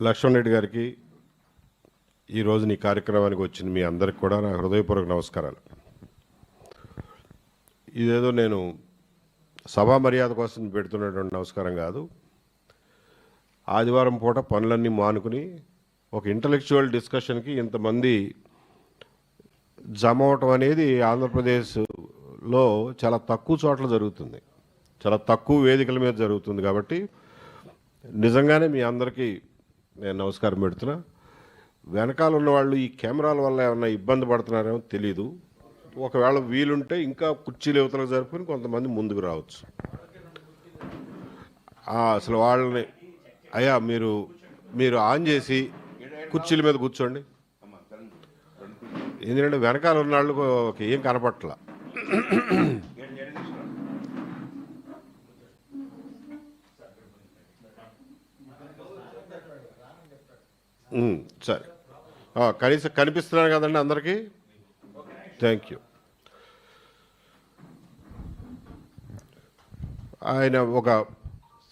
లక్ష్మణ్ రెడ్డి గారికి ఈరోజు నీ కార్యక్రమానికి వచ్చిన మీ అందరికి కూడా నా హృదయపూర్వక నమస్కారాలు. ఇదేదో నేను సభా మర్యాద కోసం పెడుతున్నటువంటి నమస్కారం కాదు. ఆదివారం పూట పనులన్నీ మానుకుని ఒక ఇంటలెక్చువల్ డిస్కషన్కి ఇంతమంది జమ అవటం అనేది ఆంధ్రప్రదేశ్లో చాలా తక్కువ చోట్ల జరుగుతుంది, చాలా తక్కువ వేదికల మీద జరుగుతుంది. కాబట్టి నిజంగానే మీ అందరికీ నేను నమస్కారం పెడుతున్నా. వెనకాల ఉన్న వాళ్ళు ఈ కెమెరాల వల్ల ఏమన్నా ఇబ్బంది పడుతున్నారేమో తెలీదు. ఒకవేళ వీలుంటే ఇంకా కుర్చీలు యువతలకు జరుపుకుని కొంతమంది ముందుకు రావచ్చు. అసలు వాళ్ళని అయ్యా మీరు ఆన్ చేసి కుర్చీల మీద కూర్చోండి. ఎందుకంటే వెనకాల ఉన్న వాళ్ళు ఏం కనపట్ల. సరే, కనీసం కనిపిస్తున్నాను కదండి అందరికీ. Thank you. ఆయన ఒక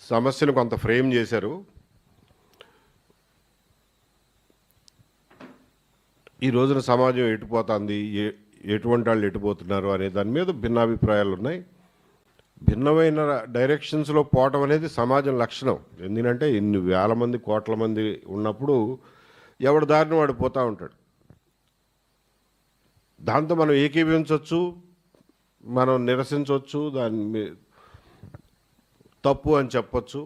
సమస్యను కొంత ఫ్రేమ్ చేశారు. ఈ రోజున సమాజం ఎటుపోతుంది, ఎటువంటి వాళ్ళు ఎటుపోతున్నారు అనే దాని మీద భిన్నాభిప్రాయాలు ఉన్నాయి. భిన్నమైన డైరెక్షన్స్లో పోవటం అనేది సమాజం లక్షణం. ఎందుకంటే ఇన్ని వేల మంది కోట్ల మంది ఉన్నప్పుడు ఎవరి దారిని వాడు పోతూ ఉంటాడు. దాంతో మనం ఏకీభవించవచ్చు, మనం నిరసించవచ్చు, దాన్ని తప్పు అని చెప్పచ్చు.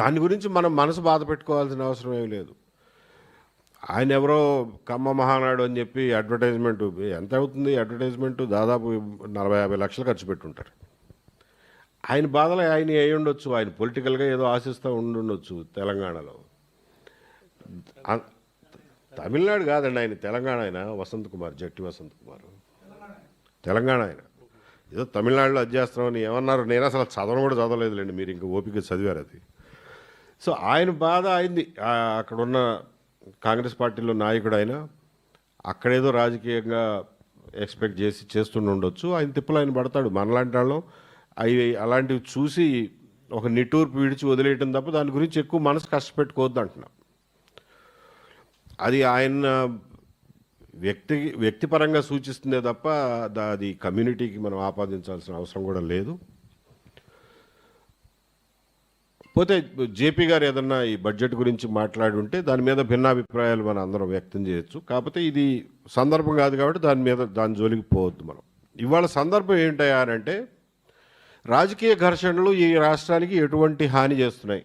దాని గురించి మనం మనసు బాధ పెట్టుకోవాల్సిన అవసరం ఏమీ లేదు. ఆయన ఎవరో కమ్మ మహానాడు అని చెప్పి అడ్వర్టైజ్మెంట్ ఎంత అవుతుంది? అడ్వర్టైజ్మెంట్ దాదాపు 40-50 లక్షలు ఖర్చు పెట్టుంటారు. ఆయన బాధలు ఆయన అయి ఉండొచ్చు, ఆయన పొలిటికల్గా ఏదో ఆశిస్తూ ఉండుండొచ్చు. తెలంగాణలో తమిళనాడు కాదండి, ఆయన తెలంగాణ. ఆయన వసంత్ కుమార్, జట్టి వసంత్ కుమార్ తెలంగాణ. ఆయన ఏదో తమిళనాడులో అది చేస్తున్నామని ఏమన్నారు. నేను అసలు చదవడం కూడా చదవలేదులేండి, మీరు ఇంకా ఓపిక చదివారు అది. సో ఆయన బాధ అయింది. అక్కడున్న కాంగ్రెస్ పార్టీలో నాయకుడు ఆయన అక్కడేదో రాజకీయంగా ఎక్స్పెక్ట్ చేసి చేస్తుండొచ్చు. ఆయన తిప్పలు ఆయన పడతాడు. మనలాంటి వాళ్ళం అవి అలాంటివి చూసి ఒక నిట్టూర్పు విడిచి వదిలేయటం తప్ప దాని గురించి ఎక్కువ మనసు కష్టపెట్టుకోవద్దు అంటున్నాం. అది ఆయన వ్యక్తిపరంగా సూచిస్తుందే తప్ప అది కమ్యూనిటీకి మనం ఆపాదించాల్సిన అవసరం కూడా లేదు. పోతే జేపీ గారు ఏదన్నా ఈ బడ్జెట్ గురించి మాట్లాడి ఉంటే దాని మీద భిన్నాభిప్రాయాలు మనం అందరం వ్యక్తం చేయొచ్చు. కాకపోతే ఇది సందర్భం కాదు కాబట్టి దాని జోలికి పోవద్దు మనం. ఇవాళ సందర్భం ఏంటయ్యా అంటే రాజకీయ ఘర్షణలు ఈ రాష్ట్రానికి ఎటువంటి హాని చేస్తున్నాయి,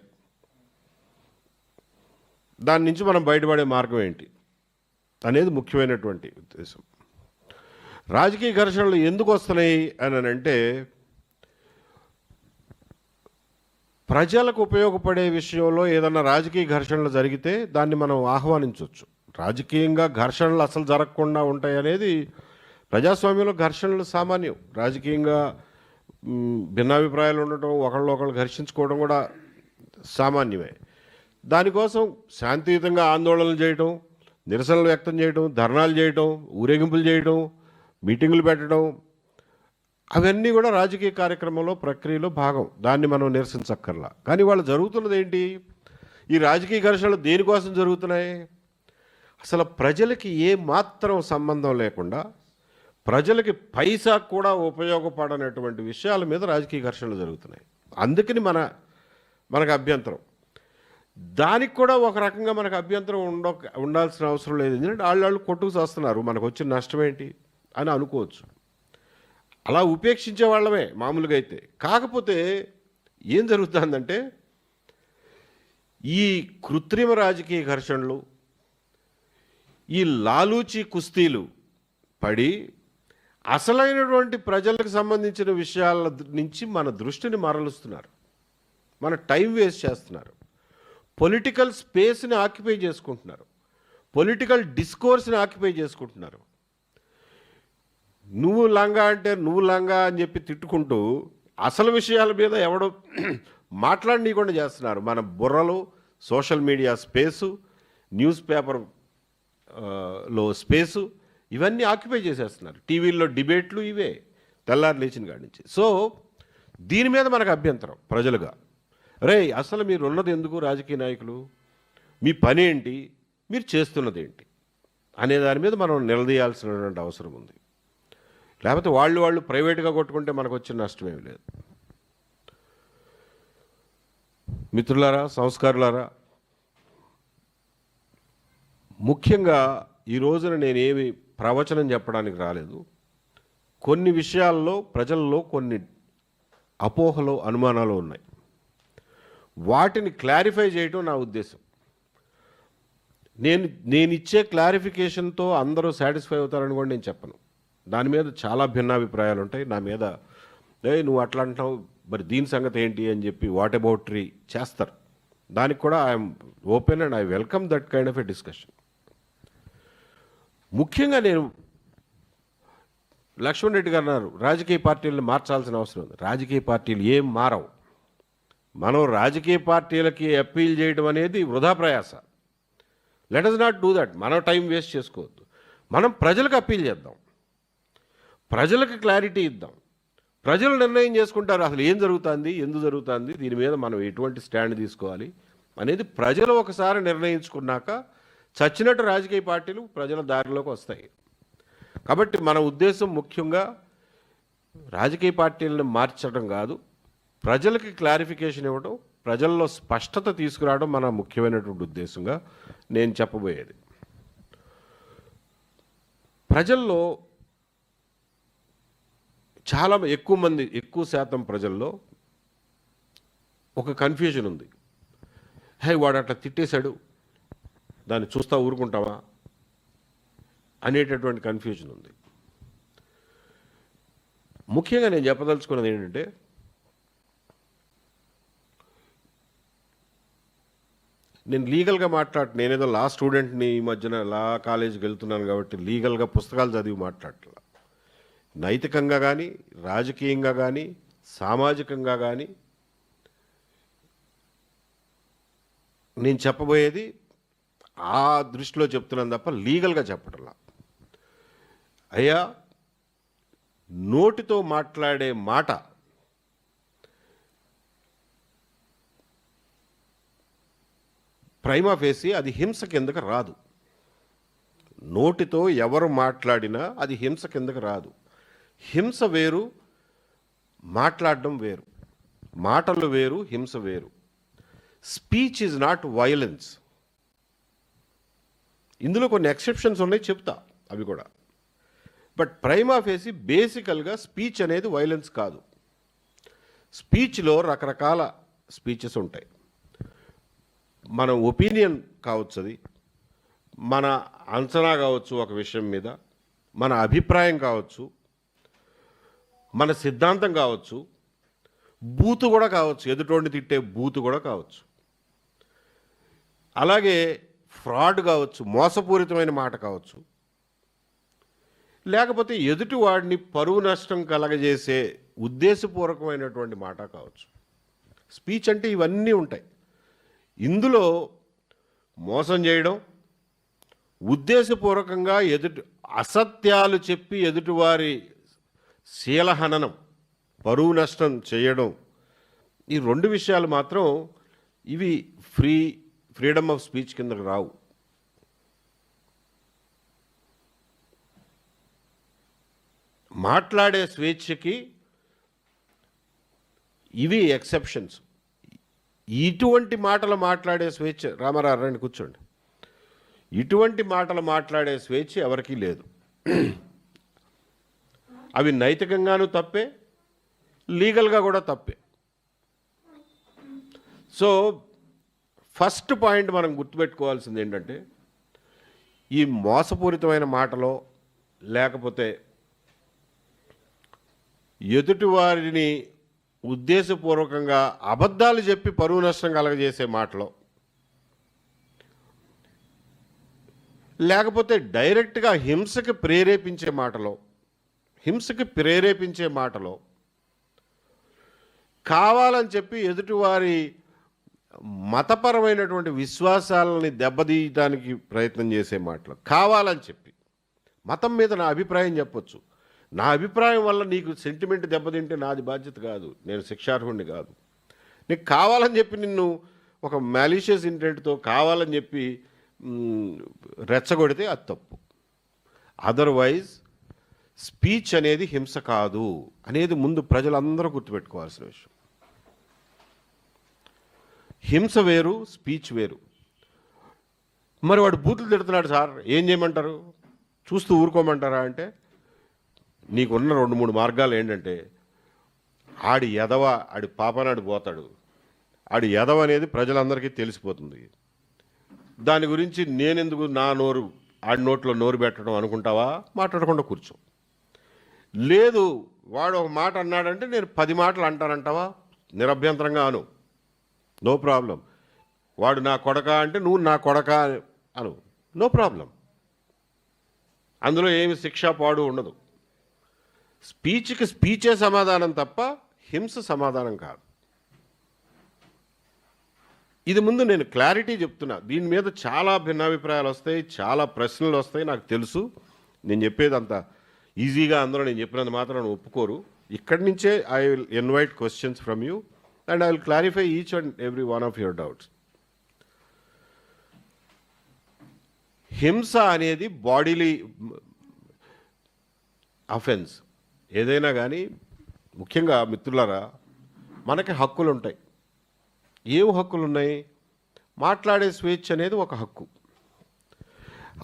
దాని నుంచి మనం బయటపడే మార్గం ఏంటి అనేది ముఖ్యమైనటువంటి ఉద్దేశం. రాజకీయ ఘర్షణలు ఎందుకు వస్తున్నాయి అని అంటే ప్రజలకు ఉపయోగపడే విషయంలో ఏదన్నా రాజకీయ ఘర్షణలు జరిగితే దాన్ని మనం ఆహ్వానించవచ్చు. రాజకీయంగా ఘర్షణలు అసలు జరగకుండా ఉంటాయి అనేది ప్రజాస్వామ్యంలో ఘర్షణలు సామాన్యం. రాజకీయంగా భిన్నాభిప్రాయాలు ఉండటం, ఒకళ్ళు ఘర్షించుకోవడం కూడా సామాన్యమే. దానికోసం శాంతియుతంగా ఆందోళనలు చేయటం, నిరసనలు వ్యక్తం చేయటం, ధర్నాలు చేయటం, ఊరేగింపులు చేయటం, మీటింగులు పెట్టడం, అవన్నీ కూడా రాజకీయ కార్యక్రమంలో ప్రక్రియలో భాగం. దాన్ని మనం నిరసించక్కర్లా. కానీ వాళ్ళు జరుగుతున్నది ఏంటి? ఈ రాజకీయ ఘర్షణలు దేనికోసం జరుగుతున్నాయి? అసలు ప్రజలకి ఏ మాత్రం సంబంధం లేకుండా, ప్రజలకి పైసా కూడా ఉపయోగపడనటువంటి విషయాల మీద రాజకీయ ఘర్షణలు జరుగుతున్నాయి. అందుకని మనకు అభ్యంతరం. దానికి కూడా ఒక రకంగా మనకు అభ్యంతరం ఉండాల్సిన అవసరం లేదు. ఎందుకంటే వాళ్ళు కొట్టుకు చేస్తున్నారు, మనకు వచ్చిన నష్టం ఏంటి అని అనుకోవచ్చు. అలా ఉపేక్షించే వాళ్ళమే మామూలుగా అయితే. కాకపోతే ఏం జరుగుతుందంటే ఈ కృత్రిమ రాజకీయ ఘర్షణలు, ఈ లాలూచి కుస్తీలు పడి అసలైనటువంటి ప్రజలకు సంబంధించిన విషయాల నుంచి మన దృష్టిని మరలుస్తున్నారు, మన టైం వేస్ట్ చేస్తున్నారు, పొలిటికల్ స్పేస్ని ఆక్యుపై చేసుకుంటున్నారు, పొలిటికల్ డిస్కోర్స్ని ఆక్యుపై చేసుకుంటున్నారు. నువ్వు లంగా అంటే నువ్వు లంగా అని చెప్పి తిట్టుకుంటూ అసలు విషయాల మీద ఎవడో మాట్లాడనీయకుండా చేస్తున్నారు. మన బుర్రలు, social media space, news paper లో స్పేసు, ఇవన్నీ ఆక్యుపై చేసేస్తున్నారు. టీవీల్లో డిబేట్లు ఇవే తెల్లారు లేచిన కాడి నుంచి. సో దీని మీద మనకు అభ్యంతరం ప్రజలుగా. రే అసలు మీరు ఉన్నది ఎందుకు రాజకీయ నాయకులు, మీ పని ఏంటి, మీరు చేస్తున్నది ఏంటి అనే దాని మీద మనం నిలదీయాల్సినటువంటి అవసరం ఉంది. లేకపోతే వాళ్ళు ప్రైవేట్గా కొట్టుకుంటే మనకు వచ్చిన నష్టమేమి లేదు. మిత్రులారా, సంస్కారులారా, ముఖ్యంగా ఈ రోజున నేనేమి ప్రవచనం చెప్పడానికి రాలేదు. కొన్ని విషయాల్లో ప్రజల్లో కొన్ని అపోహలు, అనుమానాలు ఉన్నాయి. వాటిని క్లారిఫై చేయడం నా ఉద్దేశం. నేను ఇచ్చే క్లారిఫికేషన్తో అందరూ సాటిస్ఫై అవుతారని కూడా నేను చెప్పను. దాని మీద చాలా భిన్నాభిప్రాయాలు ఉంటాయి. నా మీద నువ్వు అట్లా అంటావు, మరి దీని సంగతి ఏంటి అని చెప్పి వాట్ అబౌటరీ చేస్తారు. దానికి కూడా I'm open and I welcome that kind of a discussion. ముఖ్యంగా నేను లక్ష్మణ్ రెడ్డి గారు అన్నారు రాజకీయ పార్టీలను మార్చాల్సిన అవసరం ఉంది. రాజకీయ పార్టీలు ఏం మారవు. మనం రాజకీయ పార్టీలకి అప్పీల్ చేయడం అనేది వృధా ప్రయాస. Let us not do that. మనం టైం వేస్ట్ చేసుకోవద్దు. మనం ప్రజలకు అప్పీల్ చేద్దాం, ప్రజలకు క్లారిటీ ఇద్దాం. ప్రజలు నిర్ణయం చేసుకుంటారు అసలు ఏం జరుగుతుంది, ఎందుకు జరుగుతుంది, దీని మీద మనం ఎటువంటి స్టాండ్ తీసుకోవాలి అనేది ప్రజలు ఒకసారి నిర్ణయించుకున్నాక చచ్చినట్టు రాజకీయ పార్టీలు ప్రజల దారిలోకి వస్తాయి. కాబట్టి మన ఉద్దేశం ముఖ్యంగా రాజకీయ పార్టీలను మార్చడం కాదు, ప్రజలకి క్లారిఫికేషన్ ఇవ్వడం, ప్రజల్లో స్పష్టత తీసుకురావడం మన ముఖ్యమైనటువంటి ఉద్దేశంగా నేను చెప్పబోయేది. ప్రజల్లో చాలా ఎక్కువ శాతం ప్రజల్లో ఒక కన్ఫ్యూజన్ ఉంది. వాడు అట్లా తిట్టేశాడు, దాన్ని చూస్తా ఊరుకుంటావా అనేటటువంటి కన్ఫ్యూజన్ ఉంది. ముఖ్యంగా నేను చెప్పదలుచుకున్నది ఏంటంటే, నేను లీగల్గా నేనేదో లా స్టూడెంట్ని, ఈ మధ్యన లా కాలేజీకి వెళ్తున్నాను కాబట్టి లీగల్గా పుస్తకాలు చదివి మాట్లాడట్లా. నైతికంగా కానీ, రాజకీయంగా కానీ, సామాజికంగా కానీ నేను చెప్పబోయేది ఆ దృష్టిలో చెప్తున్నాను తప్ప లీగల్గా చెప్పటంలా. అయ్యా, నోటితో మాట్లాడే మాట ప్రైమా ఫేసి అది హింస కిందకు రాదు. నోటితో ఎవరు మాట్లాడినా అది హింస కిందకు రాదు. హింస వేరు, మాట్లాడడం వేరు. మాటలు వేరు, హింస వేరు. Speech is not violence. ఇందులో కొన్ని ఎక్సెప్షన్స్ ఉన్నాయి, చెప్తా అవి కూడా. బట్ ప్రైమా ఫేసి బేసికల్గా స్పీచ్ అనేది వైలెన్స్ కాదు. స్పీచ్లో రకరకాల స్పీచెస్ ఉంటాయి. మన ఒపీనియన్ కావచ్చు, అది మన అంచనా కావచ్చు, ఒక విషయం మీద మన అభిప్రాయం కావచ్చు, మన సిద్ధాంతం కావచ్చు, బూతు కూడా కావచ్చు, ఎదుటోడిని తిట్టే బూతు కూడా కావచ్చు, అలాగే ఫ్రాడ్ కావచ్చు, మోసపూరితమైన మాట కావచ్చు, లేకపోతే ఎదుటి వాడిని పరువు నష్టం కలగజేసే ఉద్దేశపూర్వకమైనటువంటి మాట కావచ్చు. స్పీచ్ అంటే ఇవన్నీ ఉంటాయి. ఇందులో మోసం చేయడం, ఉద్దేశపూర్వకంగా అసత్యాలు చెప్పి ఎదుటివారి శీలహననం, పరువు నష్టం చేయడం, ఈ రెండు విషయాలు మాత్రం ఇవి ఫ్రీడమ్ ఆఫ్ స్పీచ్ కిందకు రావు. మాట్లాడే స్వేచ్ఛకి ఇవి ఎక్సెప్షన్స్. ఇటువంటి మాటలు మాట్లాడే స్వేచ్ఛ, రామారావు రండి కూర్చోండి, ఇటువంటి మాటలు మాట్లాడే స్వేచ్ఛ ఎవరికీ లేదు. అవి నైతికంగానూ తప్పే, లీగల్గా కూడా తప్పే. సో ఫస్ట్ పాయింట్ మనం గుర్తుపెట్టుకోవాల్సింది ఏంటంటే, ఈ మోసపూరితమైన మాటలో లేకపోతే ఎదుటివారిని ఉద్దేశపూర్వకంగా అబద్ధాలు చెప్పి పరువు నష్టం కలగజేసే మాటలో, లేకపోతే డైరెక్ట్గా హింసకి ప్రేరేపించే మాటలో, కావాలని చెప్పి ఎదుటివారి మతపరమైనటువంటి విశ్వాసాలని దెబ్బతీయడానికి ప్రయత్నం చేసే మాటలు, కావాలని చెప్పి మతం మీద నా అభిప్రాయం చెప్పొచ్చు. నా అభిప్రాయం వల్ల నీకు సెంటిమెంట్ దెబ్బతింటే నాది బాధ్యత కాదు, నేను శిక్షార్హుడిని కాదు. నీకు కావాలని చెప్పి నిన్ను ఒక మ్యాలిషియస్ ఇంటెంట్తో కావాలని చెప్పి రెచ్చగొడితే అది తప్పు. అదర్వైజ్ స్పీచ్ అనేది హింస కాదు అనేది ముందు ప్రజలందరూ గుర్తుపెట్టుకోవాల్సిన విషయం. హింస వేరు, స్పీచ్ వేరు. మరి వాడు బూతులు తిడుతున్నాడు సార్, ఏం చేయమంటారు? చూస్తూ ఊరుకోమంటారా అంటే, నీకున్న 2-3 మార్గాలు ఏంటంటే, ఆడి ఎదవ, ఆడి పాపనాడు పోతాడు, ఆడి ఎదవ అనేది ప్రజలందరికీ తెలిసిపోతుంది. దాని గురించి నేనెందుకు నా నోరు ఆడి నోట్లో నోరు పెట్టడం అనుకుంటావా? మాట్లాడకుండా కూర్చో. లేదు వాడు ఒక మాట అన్నాడంటే నేను 10 మాటలు అంటానంటావా? నిరభ్యంతరంగా అను, నో ప్రాబ్లం. వాడు నా కొడక అంటే నువ్వు నా కొడక అను, నో ప్రాబ్లం. అందులో ఏమి శిక్షా పాడు ఉండదు. స్పీచ్కి స్పీచే సమాధానం తప్ప హింస సమాధానం కాదు. ఇది ముందు నేను క్లారిటీ చెప్తున్నా. దీని మీద చాలా భిన్నాభిప్రాయాలు వస్తాయి, చాలా ప్రశ్నలు వస్తాయి, నాకు తెలుసు. నేను చెప్పేది అంత ఈజీగా అందరూ నేను చెప్పినంత మాత్రం ఒప్పుకోరు. ఇక్కడి నుంచే I will invite questions from you and I will clarify each and every one of your doubts. హింస అనేది బాడీలీ అఫెన్స్. ఏదైనా కానీ ముఖ్యంగా మిత్రులారా, మనకి హక్కులు ఉంటాయి. ఏం హక్కులు ఉన్నాయి? మాట్లాడే స్వేచ్ఛ అనేది ఒక హక్కు.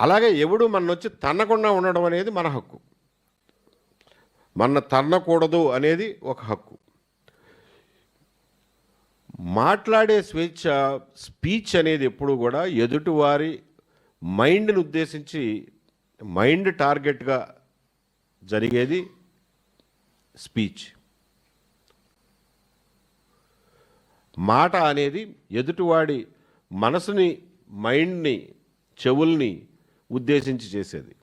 అలాగే ఎవడు వచ్చి తన్నకుండా ఉండడం అనేది మన హక్కు. మన తన్నకూడదు అనేది ఒక హక్కు. మాట్లాడే స్వేచ్ఛ, స్పీచ్ అనేది ఎప్పుడు కూడా ఎదుటివారి మైండ్ని ఉద్దేశించి, మైండ్ టార్గెట్గా జరిగేది స్పీచ్. మాట అనేది ఎదుటివాడి మనసుని, మైండ్ని, చెవుల్ని ఉద్దేశించి చేసేది.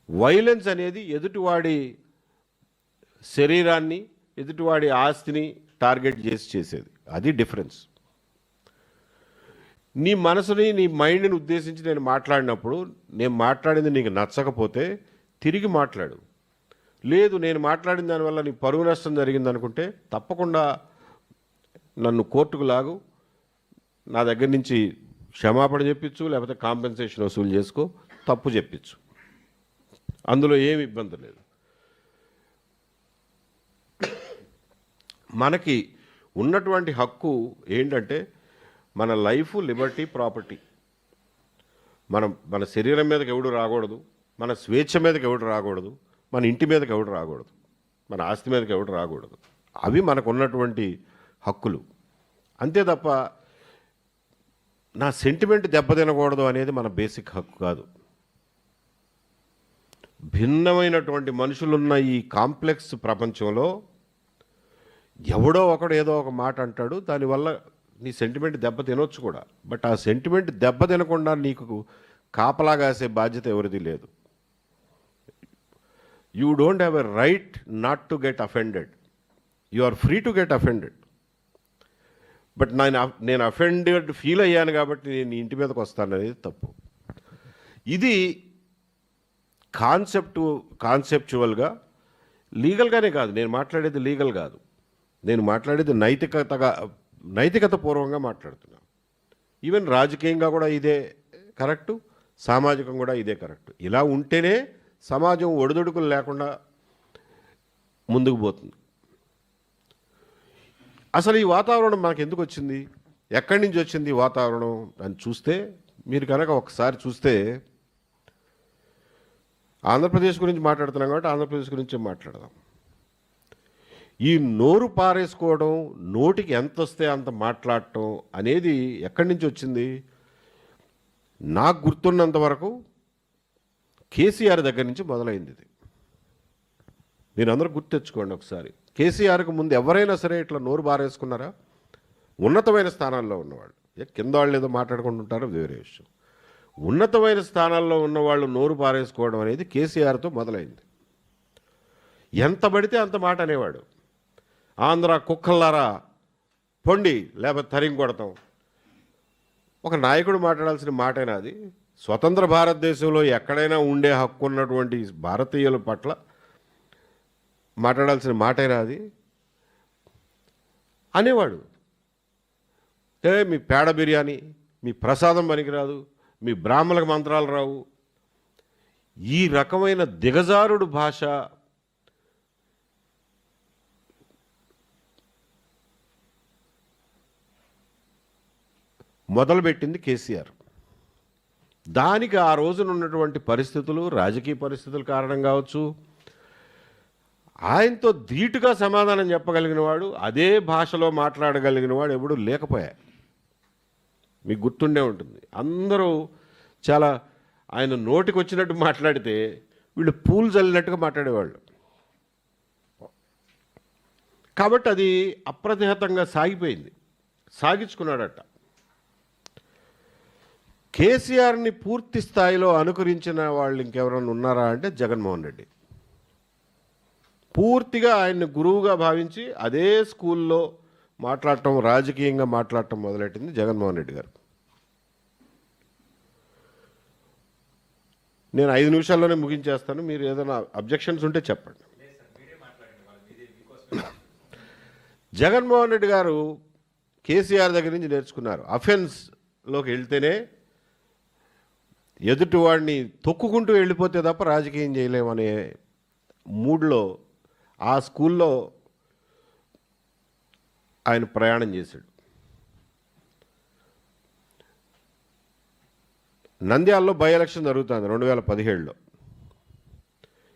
వైలెన్స్ అనేది ఎదుటివాడి శరీరాన్ని, ఎదుటివాడి ఆస్తిని టార్గెట్ చేసి చేసేది. అది డిఫరెన్స్. నీ మనసుని, నీ మైండ్ని ఉద్దేశించి నేను మాట్లాడినప్పుడు, నేను మాట్లాడింది నీకు నచ్చకపోతే తిరిగి మాట్లాడు. లేదు నేను మాట్లాడిన దానివల్ల నీ పరువు నష్టం జరిగిందనుకుంటే తప్పకుండా నన్ను కోర్టుకు లాగు, నా దగ్గర నుంచి క్షమాపణ చెప్పించు, లేకపోతే కాంపెన్సేషన్ వసూలు చేసుకో, తప్పు చెప్పించు. అందులో ఏమి ఇబ్బంది లేదు. మనకి ఉన్నటువంటి హక్కు ఏంటంటే మన లైఫ్, లిబర్టీ, ప్రాపర్టీ. మన శరీరం మీదకి ఎవడు రాకూడదు, మన స్వేచ్ఛ మీదకి ఎవడు రాకూడదు, మన ఇంటి మీదకి ఎవడు రాకూడదు, మన ఆస్తి మీదకి ఎవడు రాకూడదు. అవి మనకు ఉన్నటువంటి హక్కులు. అంతే తప్ప నా సెంటిమెంట్ దెబ్బతినకూడదు అనేది మన బేసిక్ హక్కు కాదు. భిన్నమైనటువంటి మనుషులున్న ఈ కాంప్లెక్స్ ప్రపంచంలో ఎవడో ఒకడు ఏదో ఒక మాట అంటాడు, దానివల్ల నీ సెంటిమెంట్ దెబ్బ తినొచ్చు కూడా. బట్ ఆ సెంటిమెంట్ దెబ్బ తినకుండా నీకు కాపలాగాసే బాధ్యత ఎవరిది లేదు. You don't have a right not to get offended. You are free to get offended. But నేను అఫెండెడ్ ఫీల్ అయ్యాను కాబట్టి నేను ఇంటి మీదకి వస్తాను అనేది తప్పు. ఇది కాన్సెప్చువల్గా, లీగల్గానే కాదు. నేను మాట్లాడేది లీగల్ కాదు, నేను మాట్లాడేది నైతికత పూర్వంగా మాట్లాడుతున్నాను. ఈవెన్ రాజకీయంగా కూడా ఇదే కరెక్టు, సామాజికం కూడా ఇదే కరెక్టు. ఇలా ఉంటేనే సమాజం ఒడిదుడుకులు లేకుండా ముందుకు పోతుంది. అసలు ఈ వాతావరణం మనకు ఎందుకు వచ్చింది, ఎక్కడి నుంచి వచ్చింది ఈ వాతావరణం అని చూస్తే, మీరు కనుక ఒకసారి చూస్తే, ఆంధ్రప్రదేశ్ గురించి మాట్లాడుతున్నాం కాబట్టి ఆంధ్రప్రదేశ్ గురించే మాట్లాడదాం. ఈ నోరు పారేసుకోవడం, నోటికి ఎంత వస్తే అంత మాట్లాడటం అనేది ఎక్కడి నుంచి వచ్చింది? నాకు గుర్తున్నంత వరకు కేసీఆర్ దగ్గర నుంచి మొదలైంది ఇది. మీరందరూ గుర్తు తెచ్చుకోండి ఒకసారి. కేసీఆర్కి ముందు ఎవరైనా సరే ఇట్లా నోరు బారేసుకున్నారా? ఉన్నతమైన స్థానాల్లో ఉన్నవాళ్ళు. కింద వాళ్ళు ఏదో మాట్లాడుకుంటుంటారో వేరే విషయం. ఉన్నతమైన స్థానాల్లో ఉన్నవాళ్ళు నోరు పారేసుకోవడం అనేది కేసీఆర్తో మొదలైంది. ఎంత పడితే అంత మాట అనేవాడు. ఆంధ్ర కుక్కల్లారా పొండి, లేకపోతే తరిం కొడతాం. ఒక నాయకుడు మాట్లాడాల్సిన మాటైనా అది? స్వతంత్ర భారతదేశంలో ఎక్కడైనా ఉండే హక్కు ఉన్నటువంటి భారతీయుల పట్ల మాట్లాడాల్సిన మాటైనా అది? అనేవాడు. మీ పేడ బిర్యానీ, మీ ప్రసాదం పనికిరాదు, మీ బ్రాహ్మణులకు మంత్రాలు రావు, ఈ రకమైన దిగజారుడు భాష మొదలుపెట్టింది కేసీఆర్. దానికి ఆ రోజున ఉన్నటువంటి పరిస్థితులు, రాజకీయ పరిస్థితుల కారణం కావచ్చు, ఆయనతో ధీటుగా సమాధానం చెప్పగలిగిన వాడు, అదే భాషలో మాట్లాడగలిగిన వాడు ఎప్పుడూ లేకపోయా. మీకు గుర్తుండే ఉంటుంది. అందరూ చాలా ఆయన నోటికి వచ్చినట్టు మాట్లాడితే వీళ్ళు పూలు చల్లినట్టుగా మాట్లాడేవాళ్ళు. కాబట్టి అది అప్రతిహతంగా సాగిపోయింది, సాగించుకున్నాడట. కేసీఆర్ని పూర్తి స్థాయిలో అనుకరించిన వాళ్ళు ఇంకెవరైనా ఉన్నారా అంటే జగన్మోహన్ రెడ్డి. పూర్తిగా ఆయన్ని గురువుగా భావించి అదే స్కూల్లో మాట్లాడటం, రాజకీయంగా మాట్లాడటం మొదలెట్టింది జగన్మోహన్ రెడ్డి గారు. నేను 5 నిమిషాల్లోనే ముగించేస్తాను, మీరు ఏదైనా అబ్జెక్షన్స్ ఉంటే చెప్పండి. జగన్మోహన్ రెడ్డి గారు కేసీఆర్ దగ్గర నుంచి నేర్చుకున్నారు. అఫెన్స్లోకి వెళ్తేనే ఎదుటివాడిని తొక్కుకుంటూ వెళ్ళిపోతే తప్ప రాజకీయం చేయలేమనే మూడ్లో ఆ స్కూల్లో ఆయన ప్రయాణం చేశాడు. నంద్యాలలో బై ఎలక్షన్ జరుగుతుంది 2017లో.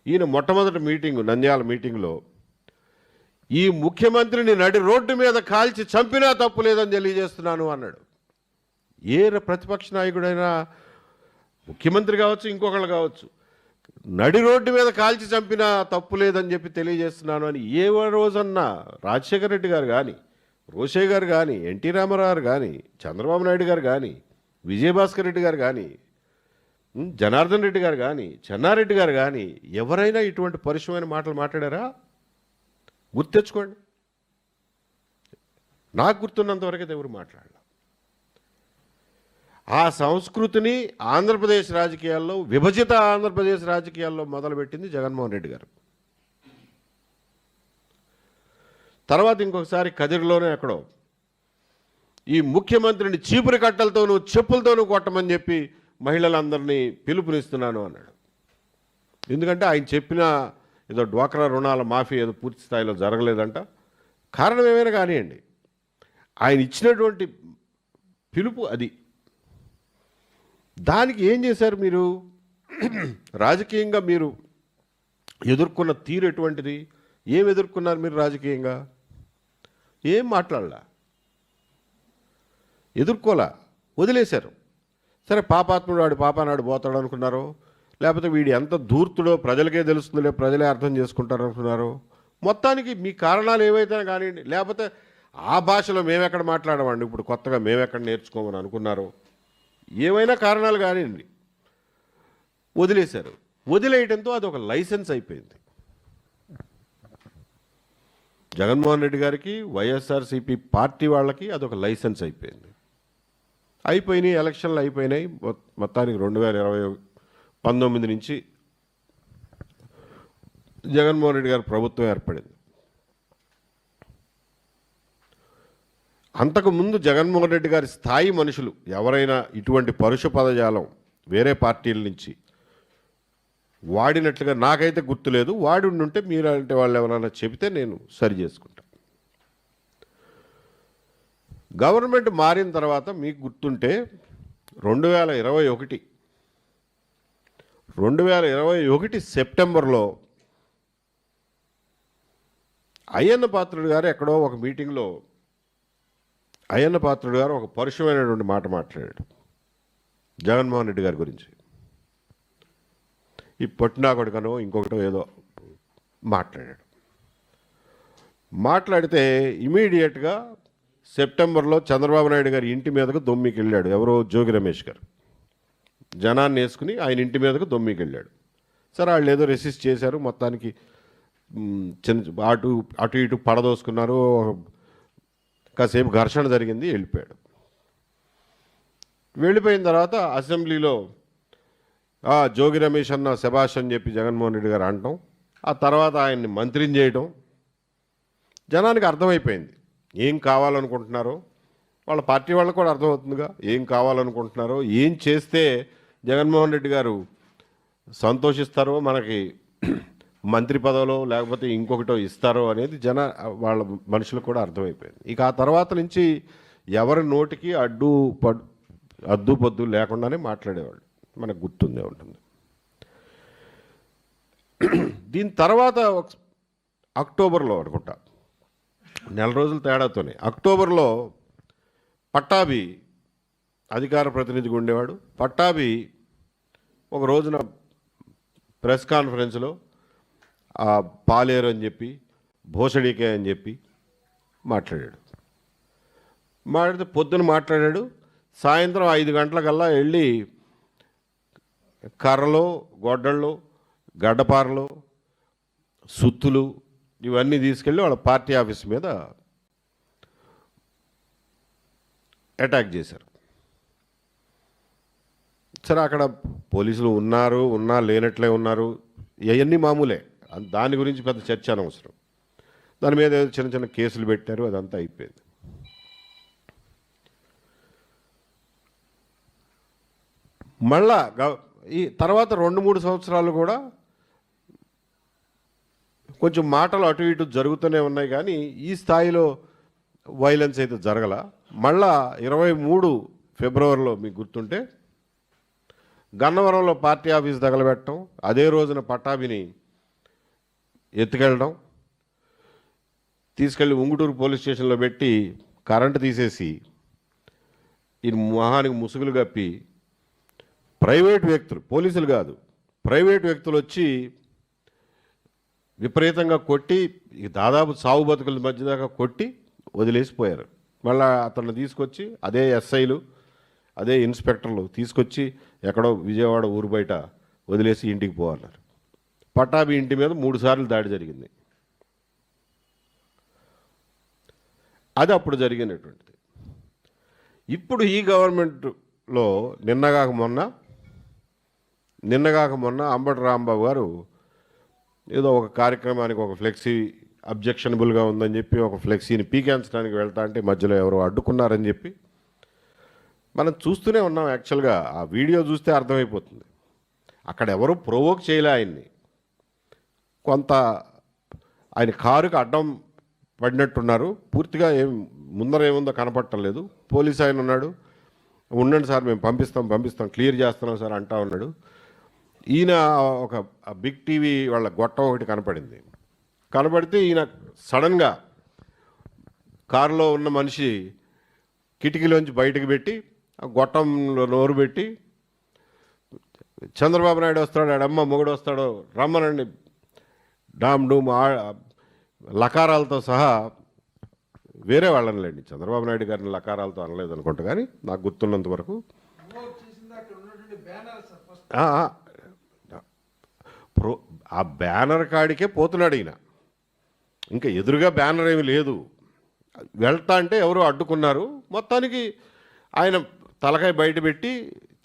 ఈయన మొట్టమొదటి మీటింగు, నంద్యాల మీటింగ్లో, ఈ ముఖ్యమంత్రిని నడి రోడ్డు మీద కాల్చి చంపినా తప్పు లేదని తెలియజేస్తున్నాను అన్నాడు. ఏ ప్రతిపక్ష నాయకుడైనా, ముఖ్యమంత్రి కావచ్చు, ఇంకొకళ్ళు కావచ్చు, నడి రోడ్డు మీద కాల్చి చంపినా తప్పు లేదని చెప్పి తెలియజేస్తున్నాను అని ఏ రోజన్నా రాజశేఖర రెడ్డి గారు కానీ, రోషయ్య గారు కానీ, ఎన్టీ రామారావు గారు కానీ, చంద్రబాబు నాయుడు గారు కానీ, విజయభాస్కర్ రెడ్డి గారు కానీ, జనార్దన్ రెడ్డి గారు కానీ, చెన్నారెడ్డి గారు కానీ ఎవరైనా ఇటువంటి పరుషమైన మాటలు మాట్లాడారా? గుర్తెచ్చుకోండి. నాకు గుర్తున్నంతవరకైతే ఎవరు మాట్లాడాలి. ఆ సంస్కృతిని ఆంధ్రప్రదేశ్ రాజకీయాల్లో, విభజిత ఆంధ్రప్రదేశ్ రాజకీయాల్లో మొదలుపెట్టింది జగన్మోహన్ రెడ్డి గారు. తర్వాత ఇంకొకసారి కదిరిలోనే ఎక్కడో ఈ ముఖ్యమంత్రిని చీపురు కట్టలతోనూ చెప్పులతోనూ కొట్టమని చెప్పి మహిళలందరినీ పిలుపునిస్తున్నాను అన్నాడు. ఎందుకంటే ఆయన చెప్పిన ఏదో డ్వాక్రా రుణాల మాఫీ ఏదో పూర్తి స్థాయిలో జరగలేదంట. కారణం ఏమైనా కానివ్వండి, ఆయన ఇచ్చినటువంటి పిలుపు అది. దానికి ఏం చేశారు మీరు? రాజకీయంగా మీరు ఎదుర్కొన్న తీరు ఎటువంటిది? ఏం ఎదుర్కొన్నారు మీరు రాజకీయంగా? ఏం మాట్లాడలా, ఎదుర్కోలా, వదిలేశారు. సరే, పాపాత్ముడు వాడు పాపానాడు పోతాడు అనుకున్నారు, లేకపోతే వీడు ఎంత ధూర్తుడో ప్రజలకే తెలుస్తుందిలే, ప్రజలే అర్థం చేసుకుంటారు అనుకున్నారు. మొత్తానికి మీ కారణాలు ఏవైతే కానివ్వండి, లేకపోతే ఆ భాషలో మేమెక్కడ మాట్లాడమండి, ఇప్పుడు కొత్తగా మేమెక్కడ నేర్చుకోమని అనుకున్నారు, ఏమైనా కారణాలు కానివ్వండి, వదిలేశారు. వదిలేయడంతో అది ఒక లైసెన్స్ అయిపోయింది. జగన్మోహన్ రెడ్డి గారికి, వైఎస్ఆర్సీపీ పార్టీ వాళ్ళకి అదొక లైసెన్స్ అయిపోయింది. అయిపోయినాయి, ఎలక్షన్లు అయిపోయినాయి. మొత్తానికి 2019 నుంచి జగన్మోహన్ రెడ్డి గారి ప్రభుత్వం ఏర్పడింది. అంతకుముందు జగన్మోహన్ రెడ్డి గారి స్థాయి మనుషులు ఎవరైనా ఇటువంటి పరుష పదజాలం వేరే పార్టీల నుంచి వాడినట్లుగా నాకైతే గుర్తులేదు. వాడి ఉంటే మీరంటే వాళ్ళు ఎవరైనా చెబితే నేను సరి చేసుకుంటా. గవర్నమెంట్ మారిన తర్వాత మీకు గుర్తుంటే 2021 సెప్టెంబర్లో అయ్యన్న పాత్రుడు గారు ఎక్కడో ఒక మీటింగ్లో అయ్యన్న పాత్రుడు గారు ఒక పరుషమైనటువంటి మాట మాట్లాడాడు జగన్మోహన్ రెడ్డి గారి గురించి. ఈ పొట్టినాకొడుకనో ఇంకొకటో ఏదో మాట్లాడాడు. మాట్లాడితే ఇమీడియట్గా సెప్టెంబర్లో చంద్రబాబు నాయుడు గారి ఇంటి మీదకు దొమ్మికి వెళ్ళాడు. ఎవరో జోగి రమేష్ గారు జనాన్ని వేసుకుని ఆయన ఇంటి మీదకు దొమ్మికి వెళ్ళాడు. సరే, వాళ్ళు ఏదో రెసిస్ట్ చేశారు, మొత్తానికి అటు ఇటు పడదోసుకున్నారు, కాసేపు ఘర్షణ జరిగింది, వెళ్ళిపోయాడు. వెళ్ళిపోయిన తర్వాత అసెంబ్లీలో జోగి రమేష్ అన్న శభాష్ అని చెప్పి జగన్మోహన్ రెడ్డి గారు అనటం, ఆ తర్వాత ఆయన్ని మంత్రిని చేయడం జనానికి అర్థమైపోయింది ఏం కావాలనుకుంటున్నారో, వాళ్ళ పార్టీ వాళ్ళకు కూడా అర్థమవుతుందిగా ఏం కావాలనుకుంటున్నారో, ఏం చేస్తే జగన్మోహన్ రెడ్డి గారు సంతోషిస్తారో, మనకి మంత్రి పదవిలో లేకపోతే ఇంకొకటో ఇస్తారో అనేది వాళ్ళ మనుషులకు కూడా అర్థమైపోయింది. ఇక ఆ తర్వాత నుంచి ఎవరి నోటికి అడ్డు పొద్దు లేకుండానే మాట్లాడేవాళ్ళు, మనకు గుర్తుందే ఉంటుంది. దీని తర్వాత అక్టోబర్లో అనుకుంటా, నెల రోజుల తేడాతోనే అక్టోబర్లో పట్టాభి అధికార ప్రతినిధిగా ఉండేవాడు. పట్టాభి ఒక రోజున ప్రెస్ కాన్ఫరెన్స్లో పాలేరు అని చెప్పి, భోసడికే అని చెప్పి మాట్లాడితే పొద్దున మాట్లాడాడు. సాయంత్రం 5 గంటలకల్లా వెళ్ళి కర్రలు, గొడ్డళ్ళు, గడ్డపారలు, సుత్తులు ఇవన్నీ తీసుకెళ్ళి వాళ్ళ పార్టీ ఆఫీస్ మీద అటాక్ చేశారు. సరే, అక్కడ పోలీసులు ఉన్నా లేనట్లే ఉన్నారు, ఇవన్నీ మామూలే, దాని గురించి పెద్ద చర్చ అనవసరం. దాని మీద చిన్న చిన్న కేసులు పెట్టారు, అదంతా అయిపోయింది. మళ్ళా ఈ తర్వాత 2-3 సంవత్సరాలు కూడా కొంచెం మాటలు అటు ఇటు జరుగుతూనే ఉన్నాయి, కానీ ఈ స్థాయిలో వైలెన్స్ అయితే జరగల. మళ్ళా 23 ఫిబ్రవరిలో మీకు గుర్తుంటే గన్నవరంలో పార్టీ ఆఫీస్ తగలబెట్టడం, అదే రోజున పట్టాభిని ఎత్తుకెళ్ళడం, తీసుకెళ్ళి ఉంగుటూరు పోలీస్ స్టేషన్లో పెట్టి కరెంటు తీసేసి ఈ మొహానికి ముసుగులు కప్పి ప్రైవేటు వ్యక్తులు, పోలీసులు కాదు, ప్రైవేటు వ్యక్తులు వచ్చి విపరీతంగా కొట్టి దాదాపు సాగు బతుకుల మధ్య దాకా కొట్టి వదిలేసిపోయారు. మళ్ళీ అతన్ని తీసుకొచ్చి అదే ఎస్ఐలు, అదే ఇన్స్పెక్టర్లు తీసుకొచ్చి ఎక్కడో విజయవాడ ఊరు బయట వదిలేసి ఇంటికి పోవాలన్నారు. పట్టాభి ఇంటి మీద 3 సార్లు దాడి జరిగింది. అది అప్పుడు జరిగినటువంటిది. ఇప్పుడు ఈ గవర్నమెంట్లో నిన్నగాక మొన్న అంబటి రాంబాబు గారు ఏదో ఒక కార్యక్రమానికి ఒక ఫ్లెక్సీ అబ్జెక్షనబుల్గా ఉందని చెప్పి ఒక ఫ్లెక్సీని పీకేంచడానికి వెళ్తా అంటే మధ్యలో ఎవరో అడ్డుకున్నారని చెప్పి మనం చూస్తూనే ఉన్నాం. యాక్చువల్గా ఆ వీడియో చూస్తే అర్థమైపోతుంది, అక్కడ ఎవరు ప్రొవోక్ చేయలే ఆయన్ని. కొంత ఆయన కారుకి అడ్డం పడినట్టున్నారు, పూర్తిగా ముందర ఏముందో కనపడటం లేదు. పోలీస్ ఆయన ఉన్నాడు, ఉండండి సార్ మేము పంపిస్తాం క్లియర్ చేస్తున్నాం సార్ అంటా ఉన్నాడు. ఈయన ఒక బిగ్ టీవీ వాళ్ళ గొట్టం ఒకటి కనపడితే ఈయన సడన్గా కారులో ఉన్న మనిషి కిటికీలోంచి బయటకు పెట్టి ఆ గొట్టంలో నోరు పెట్టి, చంద్రబాబు నాయుడు వస్తాడు, ఆడమ్మ మొగుడు వస్తాడో రమ్మనండి, డామ్ డూమ్ లకారాలతో సహా వేరే వాళ్ళని లేండి, చంద్రబాబు నాయుడు గారిని లకారాలతో అనలేదు అనుకుంటా, కానీ నాకు గుర్తున్నంత వరకు ఆ బ్యానర్ కాడికే పోతున్నాడు ఈయన. ఇంకా ఎదురుగా బ్యానర్ ఏమి లేదు. వెళ్తా అంటే ఎవరో అడ్డుకున్నారు. మొత్తానికి ఆయన తలకాయ బయట పెట్టి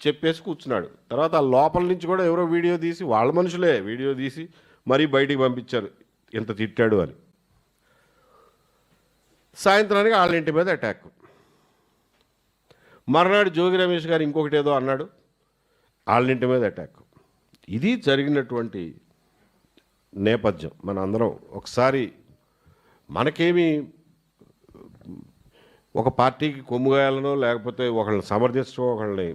చెప్పేసి కూర్చున్నాడు. తర్వాత ఆ లోపల నుంచి కూడా ఎవరో వీడియో తీసి, వాళ్ళ మనుషులే వీడియో తీసి మరీ బయటికి పంపించారు ఎంత తిట్టాడు అని. సాయంత్రానికి వాళ్ళ ఇంటి మీద అటాక్. మర్నాడు జోగి రమేష్ గారు ఇంకొకటి ఏదో అన్నాడు, వాళ్ళ ఇంటి మీద అటాక్. ఇది జరిగినటువంటి నేపథ్యం. మన అందరం ఒకసారి మనకేమి ఒక పార్టీకి కొమ్ముగాయాలనో లేకపోతే ఒకళ్ళని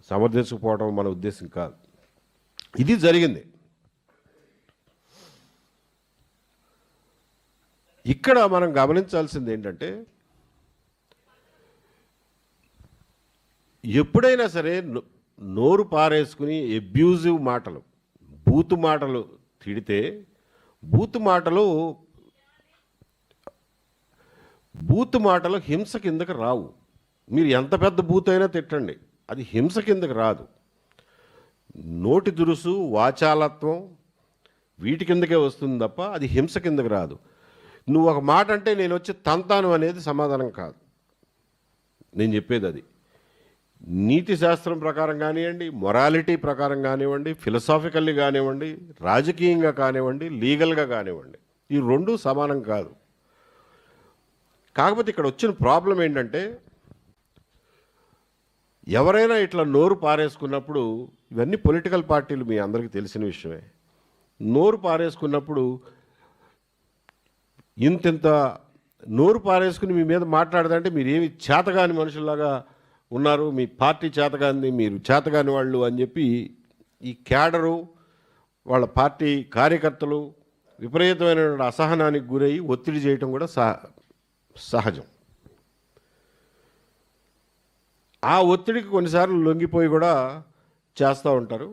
సమర్థించకపోవడం మన ఉద్దేశం కాదు. ఇది జరిగింది. ఇక్కడ మనం గమనించాల్సింది ఏంటంటే, ఎప్పుడైనా సరే నోరు పారేసుకుని అబ్యూజివ్ మాటలు, బూతు మాటలు తిడితే, బూతు మాటలు హింస కిందకి రావు. మీరు ఎంత పెద్ద బూత్ అయినా తిట్టండి, అది హింస కిందకి రాదు. నోటి దురుసు, వాచాలత్వం వీటి కిందకే వస్తుంది తప్ప అది హింస కిందకి రాదు. నువ్వు ఒక మాట అంటే నేను వచ్చి తంతాను అనేది సమాధానం కాదు. నేను చెప్పేది అది నీతి శాస్త్రం ప్రకారం కానివ్వండి, మొరాలిటీ ప్రకారం కానివ్వండి, ఫిలసాఫికల్లీ కానివ్వండి, రాజకీయంగా కానివ్వండి, లీగల్గా కానివ్వండి, ఈ రెండు సమానం కాదు. కాకపోతే ఇక్కడ వచ్చిన ప్రాబ్లం ఏంటంటే, ఎవరైనా ఇట్లా నోరు పారేసుకున్నప్పుడు, ఇవన్నీ పొలిటికల్ పార్టీలు మీ అందరికీ తెలిసిన విషయమే. నోరు పారేసుకున్నప్పుడు ఇంతింత నోరు పారేసుకుని మీ మీద మాట్లాడదంటే మీరు ఏమి చేతగాని మనుషుల్లాగా ఉన్నారు, మీ పార్టీ చేతగాని, మీరు చేతగాని వాళ్ళు అని చెప్పి ఈ క్యాడరు, వాళ్ళ పార్టీ కార్యకర్తలు విపరీతమైన అసహనానికి గురయ్యి ఒత్తిడి చేయటం కూడా సహజం. ఆ ఒత్తిడికి కొన్నిసార్లు లొంగిపోయి కూడా చేస్తూ ఉంటారు.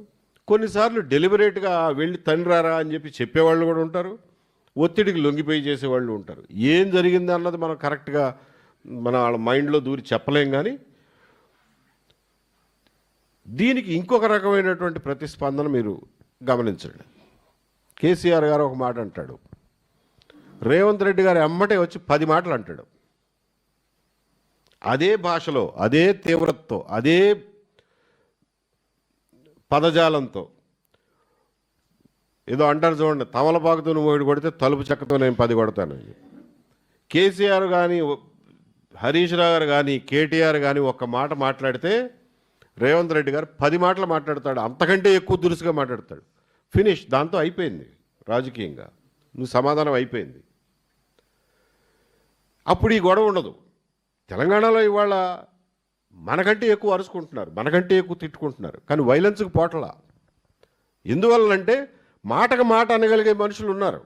కొన్నిసార్లు డెలిబరేట్గా వెళ్ళి తండ్రారా అని చెప్పి చెప్పేవాళ్ళు కూడా ఉంటారు, ఒత్తిడికి లొంగిపోయి చేసేవాళ్ళు ఉంటారు. ఏం జరిగింది అన్నది మనం కరెక్ట్గా మన వాళ్ళ మైండ్లో దూరి చెప్పలేం. కానీ దీనికి ఇంకొక రకమైనటువంటి ప్రతిస్పందన మీరు గమనించండి. కేసీఆర్ గారు ఒక మాట అంటాడు, రేవంత్ రెడ్డి గారు ఎమ్మటే వచ్చి 10 మాటలు అంటాడు. అదే భాషలో, అదే తీవ్రతతో, అదే పదజాలంతో. ఏదో అంటారు చూడండి, తమలపాకుతో నువ్వు 1 కొడితే తలుపు చెక్కతో నేను 10 కొడతానని. కేసీఆర్ కానీ, హరీష్ రావు గారు కానీ, కేటీఆర్ కానీ ఒక్క మాట మాట్లాడితే రేవంత్ రెడ్డి గారు 10 మాటలు మాట్లాడతాడు, అంతకంటే ఎక్కువ దురుసుగా మాట్లాడతాడు. ఫినిష్, దాంతో అయిపోయింది రాజకీయంగా, నువ్వు సమాధానం అయిపోయింది. అప్పుడు ఈ గొడవ ఉండదు. తెలంగాణలో ఇవాళ మనకంటే ఎక్కువ అరుచుకుంటున్నారు, మనకంటే ఎక్కువ తిట్టుకుంటున్నారు, కానీ వైలెన్స్కి పోటలా. ఎందువల్లంటే మాటకు మాట అనగలిగే మనుషులు ఉన్నారు,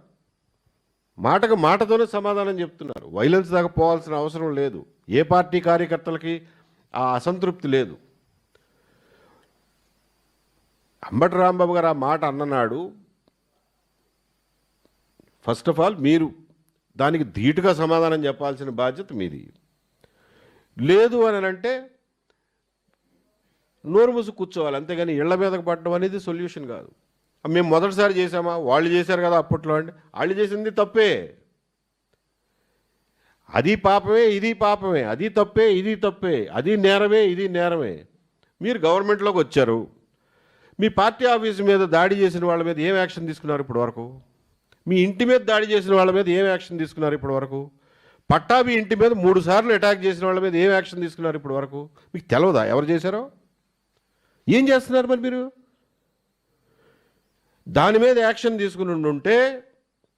మాటకు మాటతోనే సమాధానం చెప్తున్నారు. వైలెన్స్ దాకా పోవాల్సిన అవసరం లేదు. ఏ పార్టీ కార్యకర్తలకి ఆ అసంతృప్తి లేదు. అంబటి రాంబాబు గారు ఆ మాట అన్ననాడు, ఫస్ట్ ఆఫ్ ఆల్ మీరు దానికి ధీటుగా సమాధానం చెప్పాల్సిన బాధ్యత మీది. లేదు అని అంటే నోరు మూసి కూర్చోవాలి, అంతేగాని ఇళ్ల మీదకు పడడం అనేది సొల్యూషన్ కాదు. మేము మొదటిసారి చేసామా, వాళ్ళు చేశారు కదా అప్పట్లో అంటే, వాళ్ళు చేసింది తప్పే, అది పాపమే ఇది పాపమే, అది తప్పే ఇది తప్పే, అది నేరమే ఇది నేరమే. మీరు గవర్నమెంట్లోకి వచ్చారు, మీ పార్టీ ఆఫీసు మీద దాడి చేసిన వాళ్ళ మీద ఏం యాక్షన్ తీసుకున్నారు ఇప్పటి వరకు? మీ ఇంటి మీద దాడి చేసిన వాళ్ళ మీద ఏం యాక్షన్ తీసుకున్నారు ఇప్పటి వరకు? పట్టాభి ఇంటి మీద 3 సార్లు అటాక్ చేసిన వాళ్ళ మీద ఏం యాక్షన్ తీసుకున్నారు ఇప్పటి వరకు? మీకు తెలవదా ఎవరు చేశారో? ఏం చేస్తున్నారు మరి మీరు? దాని మీద యాక్షన్ తీసుకుని ఉంటే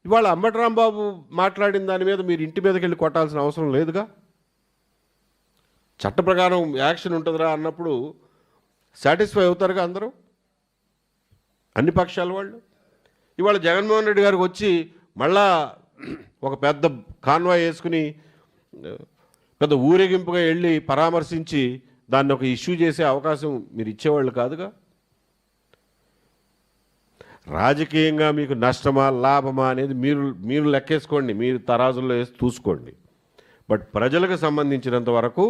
ఇవాళ అంబటి రాంబాబు మాట్లాడిన దాని మీద మీరు ఇంటి మీదకి వెళ్ళి కొట్టాల్సిన అవసరం లేదుగా. చట్ట ప్రకారం యాక్షన్ ఉంటుందిరా అన్నప్పుడు సాటిస్ఫై అవుతారుగా అందరూ, అన్ని పక్షాల వాళ్ళు. ఇవాళ జగన్మోహన్ రెడ్డి గారికి వచ్చి మళ్ళా ఒక పెద్ద కాన్వాయ్ వేసుకుని పెద్ద ఊరేగింపుగా వెళ్ళి పరామర్శించి దాన్ని ఒక ఇష్యూ చేసే అవకాశం మీరు ఇచ్చేవాళ్ళు కాదుగా. రాజకీయంగా మీకు నష్టమా లాభమా అనేది మీరు లెక్కేసుకోండి, మీరు తరాజుల్లో వేసి చూసుకోండి. బట్ ప్రజలకు సంబంధించినంత వరకు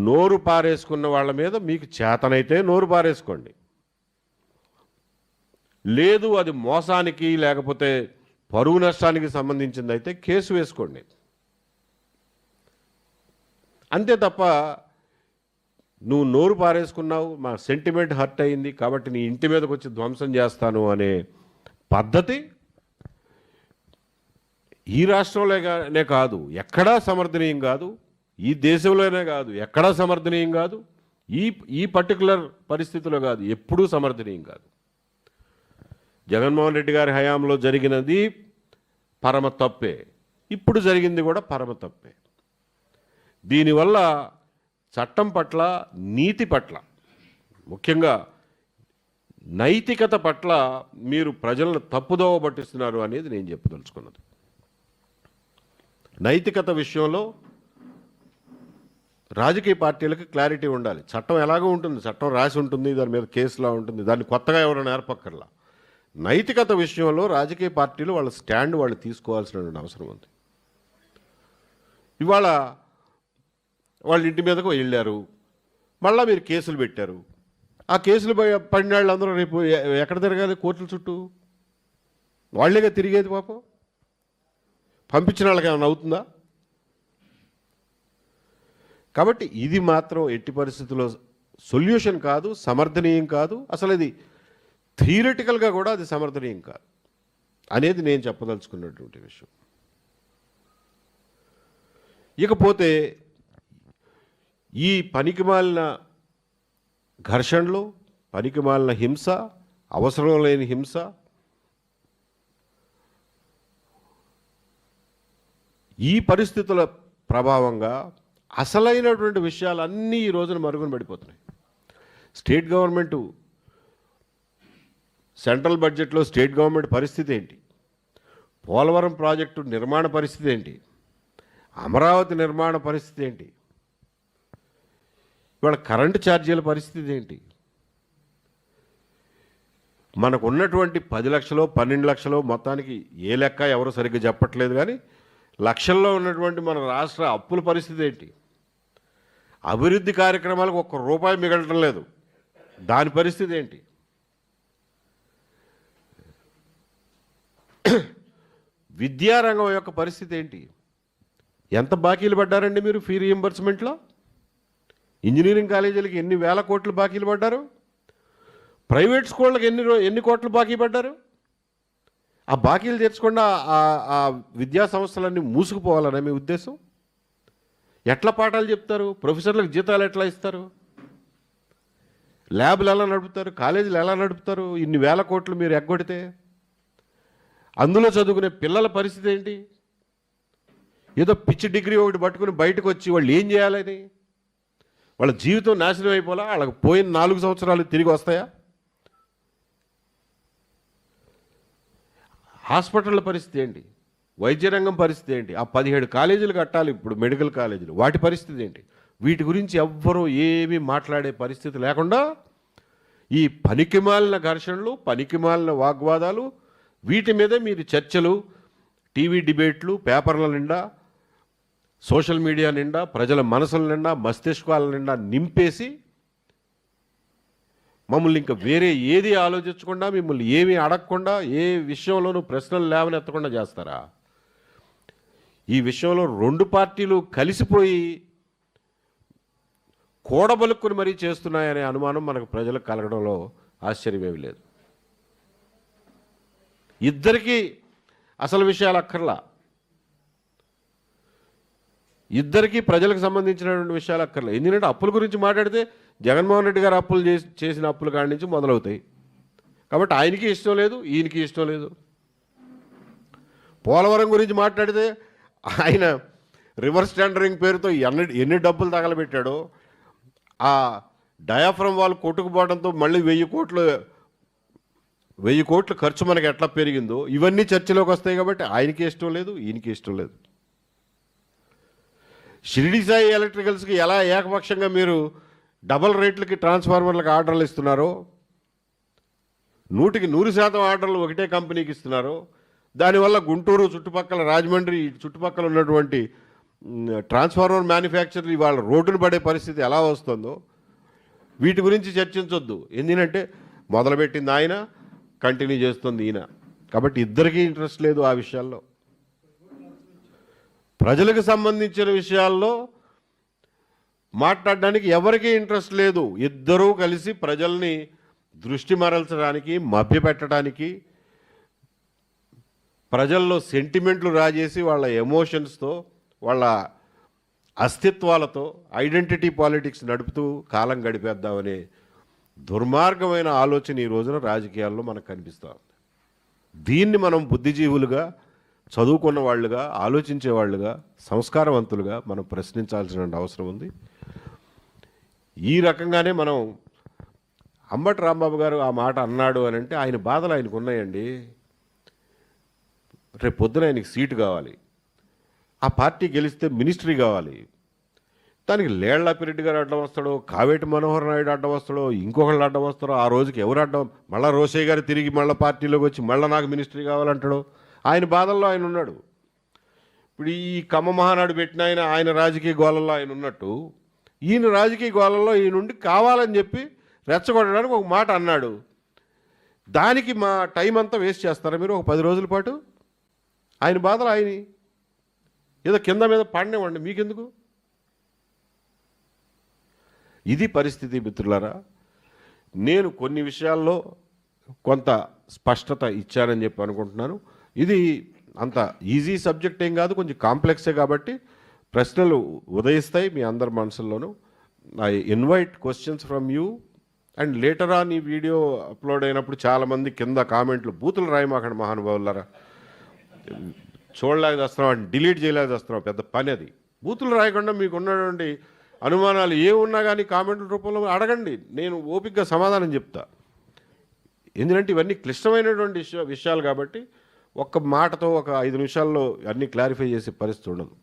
నోరు పారేసుకున్న వాళ్ళ మీద మీకు చేతనైతే నోరు పారేసుకోండి, లేదు అది మోసానికి లేకపోతే పరువు నష్టానికి సంబంధించింది అయితే కేసు వేసుకోండి. అంతే తప్ప నువ్వు నోరు పారేసుకున్నావు, మా సెంటిమెంట్ హర్ట్ అయింది కాబట్టి నీ ఇంటి మీదకి వచ్చి ధ్వంసం చేస్తాను అనే పద్ధతి ఈ రాష్ట్రంలోనే కాదు, ఎక్కడా సమర్థనీయం కాదు, ఈ దేశంలోనే కాదు, ఎక్కడా సమర్థనీయం కాదు, ఈ పర్టికులర్ పరిస్థితిలో కాదు, ఎప్పుడూ సమర్థనీయం కాదు. జగన్మోహన్ రెడ్డి గారి హయాంలో జరిగినది పరమ తప్పే, ఇప్పుడు జరిగింది కూడా పరమ తప్పే. దీనివల్ల చట్టం పట్ల, నీతి పట్ల, ముఖ్యంగా నైతికత పట్ల మీరు ప్రజలను తప్పుదోవ పట్టిస్తున్నారు అనేది నేను చెప్పదలుచుకున్నది. నైతికత విషయంలో రాజకీయ పార్టీలకు క్లారిటీ ఉండాలి. చట్టం ఎలాగో ఉంటుంది, చట్టం రాసి ఉంటుంది, దాని మీద కేసులా ఉంటుంది, దాన్ని కొత్తగా ఎవరైనా ఏర్పక్కర్లా. నైతికత విషయంలో రాజకీయ పార్టీలు వాళ్ళ స్టాండ్ వాళ్ళు తీసుకోవాల్సిన అవసరం ఉంది. ఇవాళ వాళ్ళ ఇంటి మీదకు వెళ్ళారు, మళ్ళీ మీరు కేసులు పెట్టారు. ఆ కేసులు పడిన వాళ్ళు అందరూ రేపు ఎక్కడ తిరగాలి? కోర్టుల చుట్టూ. వాళ్ళేగా తిరిగేది పాపం. పంపించిన వాళ్ళకి ఏమైనా అవుతుందా? కాబట్టి ఇది మాత్రం ఎట్టి పరిస్థితుల్లో సొల్యూషన్ కాదు, సమర్థనీయం కాదు, అసలు ఇది థియరిటికల్గా కూడా అది సమర్థనీయం కాదు అనేది నేను చెప్పదలుచుకున్నటువంటి విషయం. ఇకపోతే ఈ పనికిమాలిన ఘర్షణలు, పనికిమాలిన హింస, అవసరం లేని హింస, ఈ పరిస్థితుల ప్రభావంగా అసలైనటువంటి విషయాలన్నీ ఈ రోజున మరుగున పడిపోతున్నాయి. స్టేట్ గవర్నమెంటు సెంట్రల్ బడ్జెట్లో స్టేట్ గవర్నమెంట్ పరిస్థితి ఏంటి? పోలవరం ప్రాజెక్టు నిర్మాణ పరిస్థితి ఏంటి? అమరావతి నిర్మాణ పరిస్థితి ఏంటి? ఇవాళ కరెంటు ఛార్జీల పరిస్థితి ఏంటి? మనకు ఉన్నటువంటి 10 లక్షలు 12 లక్షలు మొత్తానికి ఏ లెక్క ఎవరు సరిగ్గా చెప్పట్లేదు, కానీ లక్షల్లో ఉన్నటువంటి మన రాష్ట్ర అప్పుల పరిస్థితి ఏంటి? అభివృద్ధి కార్యక్రమాలకు ₹1 మిగలటం లేదు, దాని పరిస్థితి ఏంటి? విద్యారంగం యొక్క పరిస్థితి ఏంటి? ఎంత బాకీలు పడ్డారండి మీరు ఫీ రీయింబర్స్మెంట్లో? ఇంజనీరింగ్ కాలేజీలకి ఎన్ని వేల కోట్లు బాకీలు పడ్డారు? ప్రైవేట్ స్కూళ్ళకి ఎన్ని కోట్లు బాకీ పడ్డారు? ఆ బాకీలు తీర్చకుండా ఆ విద్యా సంస్థలన్నీ మూసుకుపోవాలనే మీ ఉద్దేశం? ఎట్లా పాఠాలు చెప్తారు? ప్రొఫెసర్లకు జీతాలు ఎట్లా ఇస్తారు? ల్యాబ్లు ఎలా నడుపుతారు? కాలేజీలు ఎలా నడుపుతారు? ఇన్ని వేల కోట్లు మీరు ఎగ్గొడితే అందులో చదువుకునే పిల్లల పరిస్థితి ఏంటి? ఏదో పిచ్చి డిగ్రీ ఒకటి పట్టుకుని బయటకు వచ్చి వాళ్ళు ఏం చేయాలని? వాళ్ళ జీవితం నాశనం అయిపోలా? వాళ్ళకి పోయిన 4 సంవత్సరాలు తిరిగి వస్తాయా? హాస్పిటళ్ళ పరిస్థితి ఏంటి? వైద్య రంగం పరిస్థితి ఏంటి? ఆ 17 కాలేజీలు కట్టాలి ఇప్పుడు, మెడికల్ కాలేజీలు, వాటి పరిస్థితి ఏంటి? వీటి గురించి ఎవ్వరూ ఏమీ మాట్లాడే పరిస్థితి లేకుండా ఈ పనికిమాలిన ఘర్షణలు, పనికిమాలిన వాగ్వాదాలు, వీటి మీదే మీరు చర్చలు, టీవీ డిబేట్లు, పేపర్ల నిండా, సోషల్ మీడియా నిండా, ప్రజల మనసుల నిండా, మస్తిష్కాల నిండా నింపేసి మమ్మల్ని ఇంకా వేరే ఏది ఆలోచించకుండా, మిమ్మల్ని ఏమీ అడగకుండా, ఏ విషయంలోనూ ప్రశ్నలు లేవనెత్తకుండా చేస్తారా? ఈ విషయంలో 2 పార్టీలు కలిసిపోయి కూడబలుక్కుని మరీ చేస్తున్నాయనే అనుమానం మనకు ప్రజలకు కలగడంలో ఆశ్చర్యమేమీ లేదు. ఇద్దరికీ అసలు విషయాలు అక్కర్లా, ఇద్దరికీ ప్రజలకు సంబంధించినటువంటి విషయాలు అక్కర్లా. ఎందుకంటే అప్పుల గురించి మాట్లాడితే జగన్మోహన్ రెడ్డి గారు అప్పులు చేసిన అప్పుల కాడి నుంచి మొదలవుతాయి. కాబట్టి ఆయనకి ఇష్టం లేదు, ఈయనకి ఇష్టం లేదు. పోలవరం గురించి మాట్లాడితే ఆయన రివర్స్ టెండరింగ్ పేరుతో ఎన్ని డబ్బులు తగలబెట్టాడో, ఆ డయాఫ్రమ్ వాళ్ళు కొట్టుకుపోవడంతో మళ్ళీ 1000 కోట్లు ఖర్చు మనకి ఎట్లా పెరిగిందో ఇవన్నీ చర్చలోకి వస్తాయి. కాబట్టి ఆయనకి ఇష్టం లేదు, ఈయనకి ఇష్టం లేదు. షిరిడి సాయి ఎలక్ట్రికల్స్కి ఎలా ఏకపక్షంగా మీరు డబల్ రేట్లకి ట్రాన్స్ఫార్మర్లకు ఆర్డర్లు ఇస్తున్నారో, 100% ఆర్డర్లు ఒకటే కంపెనీకి ఇస్తున్నారో, దానివల్ల గుంటూరు చుట్టుపక్కల, రాజమండ్రి చుట్టుపక్కల ఉన్నటువంటి ట్రాన్స్ఫార్మర్ మ్యానుఫ్యాక్చర్లు ఇవాళ రోడ్డును పడే పరిస్థితి ఎలా వస్తుందో వీటి గురించి చర్చించొద్దు. ఎందుకంటే మొదలుపెట్టింది ఆయన, కంటిన్యూ చేస్తుంది ఈయన. కాబట్టి ఇద్దరికీ ఇంట్రెస్ట్ లేదు ఆ విషయాల్లో. ప్రజలకు సంబంధించిన విషయాల్లో మాట్లాడడానికి ఎవరికీ ఇంట్రెస్ట్ లేదు. ఇద్దరూ కలిసి ప్రజల్ని దృష్టి మరల్చడానికి, మభ్యపెట్టడానికి, ప్రజల్లో సెంటిమెంట్లు రాజేసి వాళ్ళ ఎమోషన్స్తో, వాళ్ళ అస్తిత్వాలతో ఐడెంటిటీ పాలిటిక్స్ నడుపుతూ కాలం గడిపేద్దామనే దుర్మార్గమైన ఆలోచన ఈ రోజున రాజకీయాల్లో మనకు కనిపిస్తూ ఉంది. దీన్ని మనం బుద్ధిజీవులుగా, చదువుకున్న వాళ్ళుగా, ఆలోచించే వాళ్ళుగా, సంస్కారవంతులుగా మనం ప్రశ్నించాల్సిన అవసరం ఉంది. ఈ రకంగానే మనం అంబటి రాంబాబు గారు ఆ మాట అన్నాడు అని అంటే ఆయన బాధలు ఆయనకు ఉన్నాయండి. రేపు పొద్దున ఆయనకి సీటు కావాలి, ఆ పార్టీ గెలిస్తే మినిస్ట్రీ కావాలి. దానికి లేళ్లపిరెడ్డి గారు అడ్డం వస్తాడో, కావేటి మనోహర్ నాయుడు అడ్డం వస్తాడో, ఇంకొకళ్ళు అడ్డం వస్తారో, ఆ రోజుకి ఎవరు అడ్డం, మళ్ళీ రోసయ్య గారు తిరిగి మళ్ళీ పార్టీలోకి వచ్చి మళ్ళీ నాకు మినిస్ట్రీ కావాలంటాడో, ఆయన బాధల్లో ఆయన ఉన్నాడు. ఇప్పుడు ఈ కమ్మ మహానాడు పెట్టిన ఆయన రాజకీయ గోళల్లో ఆయన ఉన్నట్టు, ఈయన రాజకీయ గోళల్లో ఈయన నుండి కావాలని చెప్పి రెచ్చగొట్టడానికి ఒక మాట అన్నాడు. దానికి మా టైం అంతా వేస్ట్ చేస్తారా మీరు ఒక 10 రోజుల పాటు? ఆయన బాధలు ఆయన ఏదో కింద మీద పడినేవ్వండి, మీకెందుకు? ఇది పరిస్థితి మిత్రులారా. నేను కొన్ని విషయాల్లో కొంత స్పష్టత ఇచ్చానని చెప్పి అనుకుంటున్నాను. ఇది అంత ఈజీ సబ్జెక్ట్ ఏం కాదు, కొంచెం కాంప్లెక్సే. కాబట్టి ప్రశ్నలు ఉదయిస్తాయి మీ అందరి మనసుల్లోనూ. I invite questions from you. And later on ఈ వీడియో అప్లోడ్ అయినప్పుడు చాలామంది కింద కామెంట్లు బూతులు రాయమాకండి మహానుభావులారా, చూడలేక చేస్తున్నాం, డిలీట్ చేయలేక చేస్తున్నాం, పెద్ద పని అది. బూతులు రాయకుండా మీకు ఉన్నటువంటి అనుమానాలు ఏమున్నా కానీ కామెంట్ల రూపంలో అడగండి, నేను ఓపికగా సమాధానం చెప్తా. ఎందుకంటే ఇవన్నీ క్లిష్టమైనటువంటి విషయాలు కాబట్టి ఒక్క మాటతో ఒక 5 నిమిషాల్లో అన్నీ క్లారిఫై చేసే పరిస్థితి ఉండదు.